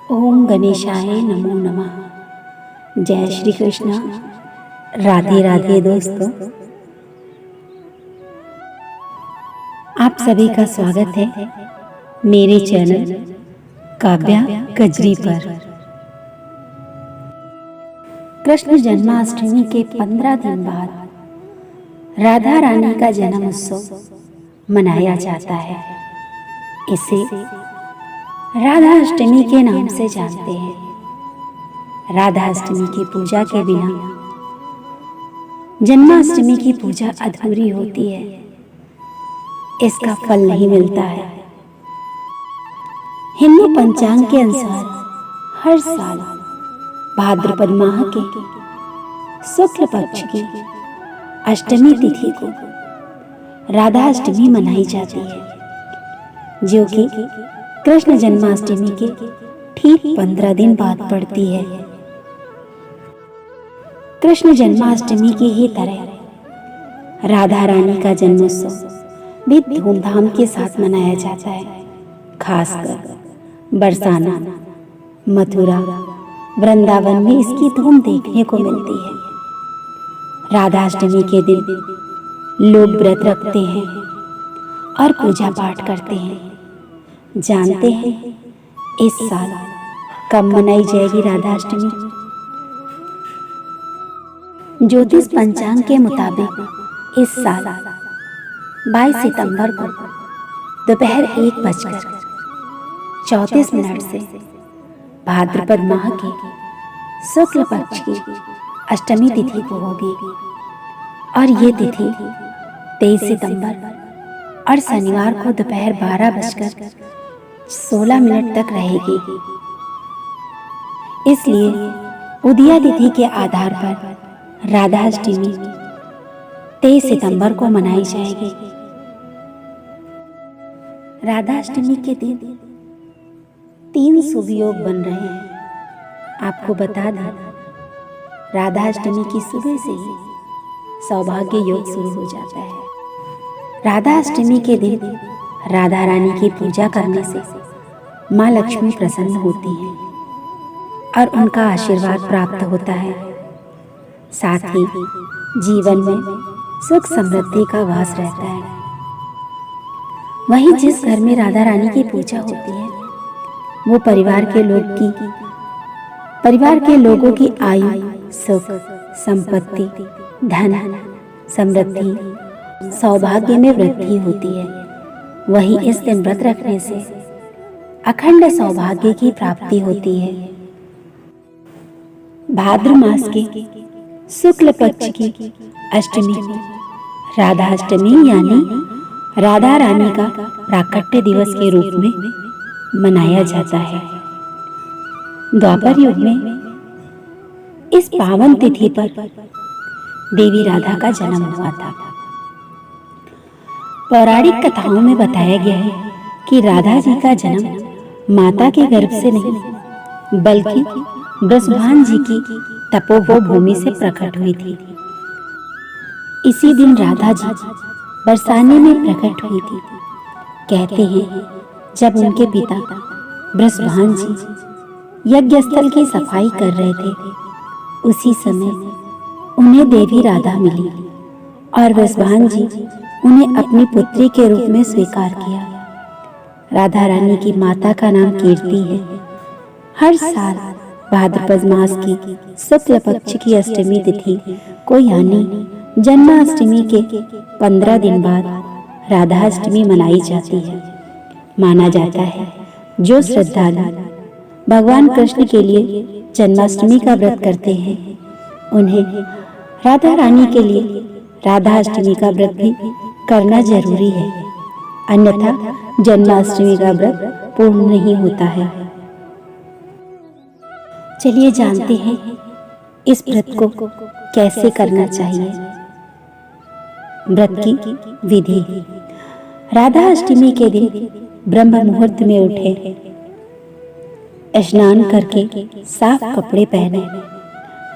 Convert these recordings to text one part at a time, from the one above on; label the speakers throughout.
Speaker 1: ओम गणेशाय नमो नमः। जय श्री कृष्ण। राधे राधे दोस्तों, आप सभी का स्वागत है मेरे चैनल काव्या कजरी पर। कृष्ण जन्माष्टमी के 15 दिन बाद राधा रानी का जन्म उत्सव मनाया जाता है। इसे राधा अष्टमी के नाम से जानते हैं। राधा अष्टमी की पूजा के बिना जन्माष्टमी की पूजा अधूरी होती है, इसका फल नहीं मिलता है। हिंदू पंचांग के अनुसार हर साल भाद्रपद माह के शुक्ल पक्ष की अष्टमी तिथि को राधा अष्टमी मनाई जाती है, जो कि कृष्ण जन्माष्टमी के ठीक 15 दिन बाद पड़ती है। कृष्ण जन्माष्टमी की ही तरह राधा रानी का जन्मोत्सव भी धूमधाम के साथ मनाया जाता है। खासकर बरसाना, मथुरा, वृंदावन में इसकी धूम देखने को मिलती है। राधाष्टमी के दिन लोग व्रत रखते हैं और पूजा पाठ करते हैं। जानते हैं इस साल कब मनाई जाएगी राधाष्टमी? ज्योतिष पंचांग के मुताबिक इस साल 22 सितंबर को दोपहर 1:34 से भाद्रपद माह के शुक्ल पक्ष की अष्टमी तिथि को होगी और ये तिथि 23 सितंबर और शनिवार को दोपहर 12:16 तक रहेगी। इसलिए उदया तिथि के आधार पर राधाष्टमी 23 सितंबर को मनाई जाएगी। राधाष्टमी के दिन 3 शुभ योग बन रहे हैं। आपको बता दें, राधाष्टमी की सुबह से ही सौभाग्य योग शुरू हो जाता है। राधाष्टमी के दिन राधा रानी की पूजा करने से माँ लक्ष्मी प्रसन्न होती हैं और उनका आशीर्वाद प्राप्त होता है। साथ ही जीवन में सुख समृद्धि का वास रहता है। वहीं जिस घर में राधा रानी की पूजा होती है, वो परिवार के लोगों की आयु, सुख, संपत्ति, धन, समृद्धि, सौभाग्य में वृद्धि होती है। वहीं इस दिन व्रत रखने से अखंड सौभाग्य की प्राप्ति होती है। भाद्र मास के शुक्ल पक्ष की अष्टमी राधाष्टमी यानी राधा रानी का प्राकट्य दिवस के रूप में मनाया जाता है। द्वापर युग में इस पावन तिथि पर देवी राधा का जन्म हुआ था। पौराणिक कथाओं में बताया गया है कि राधा जी का जन्म माता के गर्भ से नहीं, बल्कि बृषभान जी की तपोवन भूमि से प्रकट हुई थी। इसी दिन राधा जी बरसाने में प्रकट हुई थी। कहते हैं, जब उनके पिता बृषभान जी यज्ञ स्थल की सफाई कर रहे थे, उसी समय उन्हें देवी राधा मिली और बृषभान जी उन्हें अपनी पुत्री के रूप में स्वीकार किया। राधा रानी की माता का नाम कीर्ति है। हर साल भाद्रपद मास की शुक्ल पक्ष की अष्टमी तिथि को यानी जन्माष्टमी के 15 दिन बाद राधाष्टमी मनाई जाती है। माना जाता है, जो श्रद्धालु भगवान कृष्ण के लिए जन्माष्टमी का व्रत करते हैं, उन्हें राधा रानी के लिए राधाष्टमी का व्रत भी करना जरूरी है, अन्यथा जन्माष्टमी का व्रत पूर्ण नहीं होता है। चलिए जानते हैं इस व्रत को कैसे करना चाहिए। व्रत की विधि। राधा अष्टमी के दिन ब्रह्म मुहूर्त में उठे, स्नान करके साफ कपड़े पहने,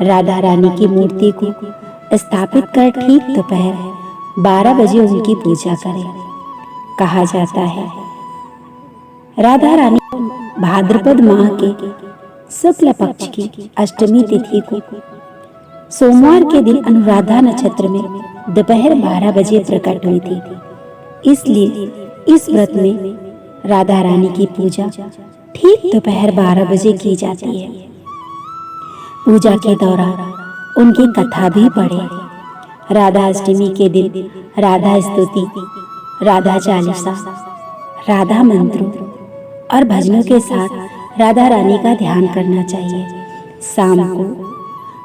Speaker 1: राधा रानी की मूर्ति को स्थापित कर ठीक दोपहर 12 बजे उनकी पूजा करें। कहा जाता है, राधा रानी भाद्रपद माह के शुक्ल पक्ष की अष्टमी तिथि को सोमवार के दिन अनुराधा नक्षत्र में दोपहर 12 बजे प्रकट हुई थी। इसलिए इस व्रत में राधा रानी की पूजा ठीक दोपहर 12 बजे की जाती है। पूजा के दौरान उनकी कथा भी पढ़े। राधा अष्टमी के दिन राधा स्तुति, राधा चालीसा, राधा मंत्रों और भजनों के साथ राधा रानी का ध्यान करना चाहिए। शाम को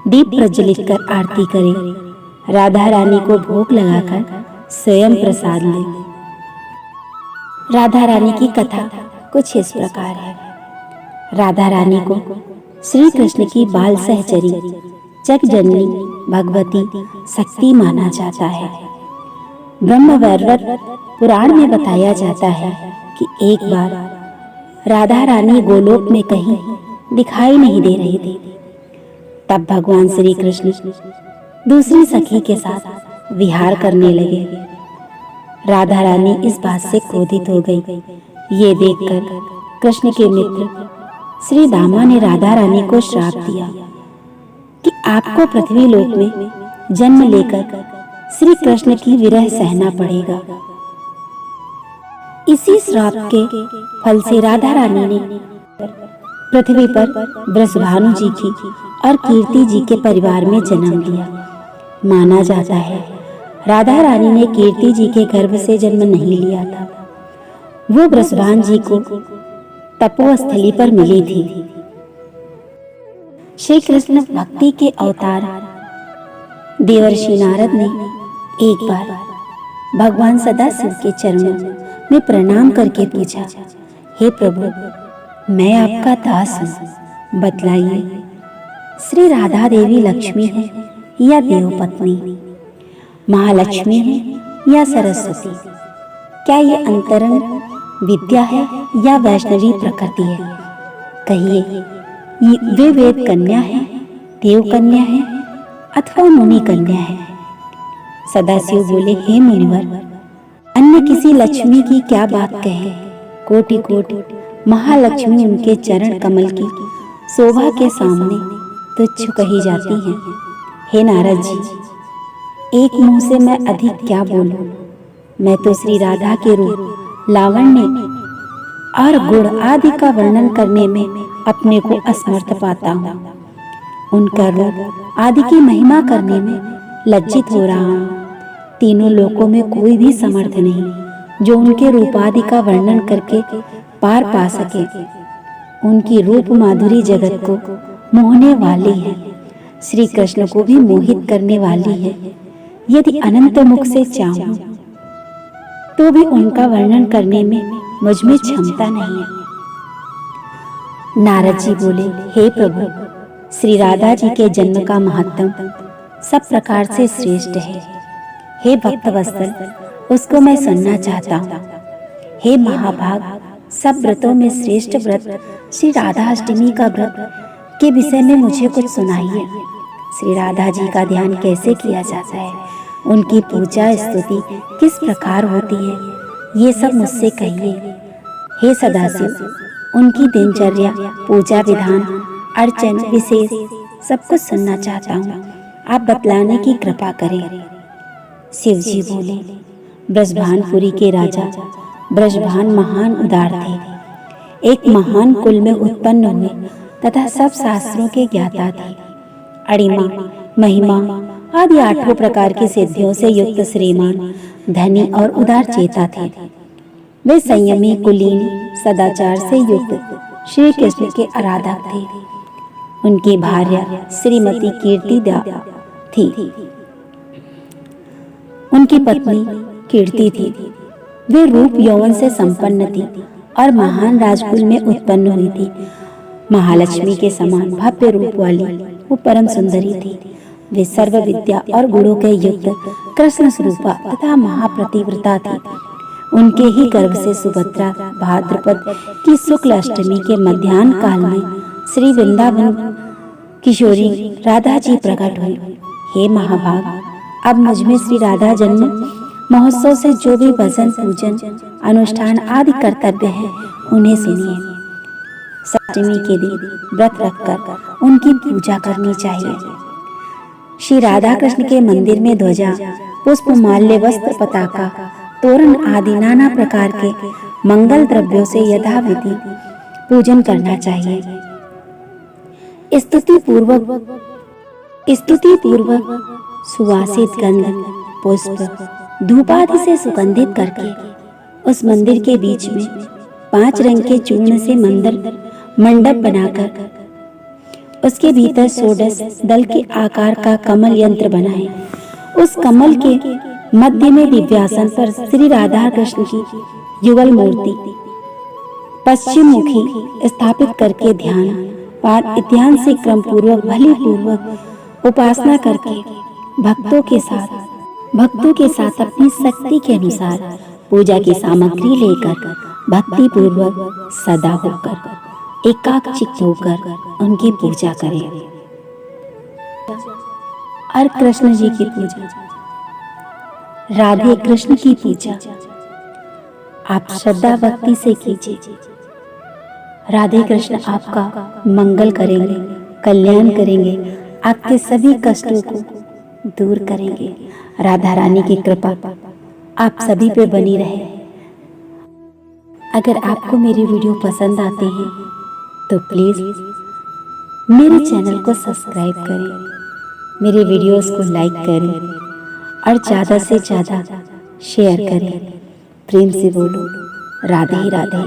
Speaker 1: दीप प्रज्वलित कर आरती करें। राधा रानी को भोग लगाकर स्वयं प्रसाद लें। राधा रानी की कथा कुछ इस प्रकार है। राधा रानी को श्री कृष्ण की बाल सहचरी, जगजननी, भगवती, शक्ति माना जाता है। ब्रह्म वैवर्त पुराण में बताया जाता है कि एक बार राधा रानी गोलोक में कहीं दिखाई नहीं दे रही थी। तब भगवान श्री कृष्ण दूसरी सखी के साथ विहार करने लगे। राधा रानी इस बात से क्रोधित हो गई। ये देखकर कृष्ण के मित्र श्री दामा ने राधा रानी को श्राप दिया कि आपको पृथ्वी लोक में जन्म लेकर श्री कृष्ण की विरह सहना पड़ेगा। इसी श्राप के फल से राधा रानी ने पृथ्वी पर वृषभानु जी की और कीर्ति जी के परिवार में जन्म लिया। माना जाता है राधा रानी ने कीर्ति जी के गर्भ से जन्म नहीं लिया था। वो वृषभान जी को तपोस्थली पर मिली थी। श्री कृष्ण भक्ति के अवतार देवर्षि नारद ने एक बार भगवान सदाशिव के चरणों में प्रणाम करके पूछा, हे प्रभु, मैं आपका दास हूँ, बतलाइए श्री राधा देवी लक्ष्मी है या देवपत्नी, महालक्ष्मी है या सरस्वती? क्या ये अंतरंग विद्या है या वैष्णवी प्रकृति है? कहिए, वे वेद कन्या है, देव कन्या है अथवा मुनि कन्या है? सदाशिव बोले, हे मुनिवर, अन्य किसी लक्ष्मी की क्या बात कहे। कोटि कोटि महालक्ष्मी उनके चरण कमल की शोभा के सामने तुच्छ कही जाती हैं। हे नारद जी, एक मुंह से मैं अधिक क्या बोलूं। मैं तो श्री राधा के रूप, लावण्य और गुण आदि का वर्णन करने में अपने को असमर्थ पाता हूँ। उनका रूप आदि की महिमा करने में लज्जित हो रहा हूँ। तीनों लोकों में कोई भी समर्थ नहीं जो उनके रूप आदि का वर्णन करके पार पा सके। उनकी रूप माधुरी जगत को मोहने वाली है, श्री कृष्ण को भी मोहित करने वाली है। यदि अनंत मुख से चाहूं तो भी उनका वर्णन करने में मुझ में क्षमता नहीं है। नारद जी बोले, हे प्रभु, श्री राधा जी के जन्म का महत्व सब प्रकार से श्रेष्ठ है। हे भक्तवत्सल, उसको मैं सुनना चाहता हूँ। हे महाभाग, सब व्रतों में श्रेष्ठ व्रत श्री राधा अष्टमी का व्रत के विषय में मुझे कुछ सुनाइए। श्री राधा जी का ध्यान कैसे किया जाता है, उनकी पूजा स्तुति किस प्रकार होती है, ये सब मुझसे कहिए। हे सदाशिव, उनकी दिनचर्या, पूजा विधान, अर्चन विशेष सब कुछ सुनना चाहता हूँ। आप बतलाने की कृपा करें। शिव जी बोले, ब्रजभानपुरी के राजा ब्रजभान महान उदार थे। एक महान कुल में उत्पन्न हुए तथा सब शास्त्रों के ज्ञाता थे। अणिमा, महिमा आदि 8 प्रकार की सिद्धियों से युक्त श्रीमान, धनी और उदार चेता थे। वे संयमी, कुलीन, सदाचार से युक्त श्री कृष्ण के आराधक थे। उनकी भार्या श्रीमती कीर्ति थी। उनकी पत्नी कीर्ति थी। वे रूप यौवन से संपन्न थी और महान राजकुल में उत्पन्न हुई थी। महालक्ष्मी के समान भव्य रूप वाली वो परम सुंदरी थी। वे सर्व विद्या और गुणों के युक्त कृष्ण स्वरूपा तथा महाप्रतिव्रता थी। उनके ही गर्भ से सुभद्रा भाद्रपद की शुक्ल अष्टमी के मध्याह्न काल में श्री वृंदावन किशोरी राधा जी प्रकट हुई। हे महाभाग, अब मुझमें श्री राधा जन्म महोत्सव से जो भी भजन, पूजन, अनुष्ठान आदि कर्तव्य है उन्हें सुनिए। सप्तमी के दिन व्रत रखकर उनकी पूजा करनी चाहिए। श्री राधा कृष्ण के मंदिर में ध्वजा, पुष्प, माल्य, वस्त्र, पताका, तोरण आदि नाना प्रकार के मंगल द्रव्यों से यथाविधि पूजन करना चाहिए। स्तुति पूर्वक सुवासित गंध, पुष्प, धूप आदि से सुगंधित करके उस मंदिर के बीच में 5 रंग के चूर्ण से मंडप बनाकर उसके भीतर षोडश दल के आकार का कमल यंत्र बनाएं। उस कमल के मध्य में दिव्यासन पर श्री राधा कृष्ण की युगल मूर्ति पश्चिम मुखी स्थापित करके ध्यान पाठ इत्यादि से क्रम पूर्वक भली पूर्वक उपासना करके भक्तों के साथ अपनी शक्ति के अनुसार पूजा की सामग्री लेकर भक्ति पूर्वक सदा होकर एकाग्रचित्त होकर उनकी पूजा करें। और कृष्ण जी की पूजा, राधे कृष्ण की पूजा आप श्रद्धा भक्ति से कीजिए। राधे कृष्ण आपका मंगल करेंगे, कल्याण करेंगे, आपके सभी कष्टों को दूर करेंगे। राधा रानी की कृपा आप सभी पे बनी रहे। अगर आपको मेरी वीडियो पसंद आते हैं तो प्लीज मेरे चैनल को सब्सक्राइब करें, मेरे वीडियोस को लाइक करें और ज़्यादा से ज़्यादा शेयर करें। प्रेम से बोलो राधे राधे।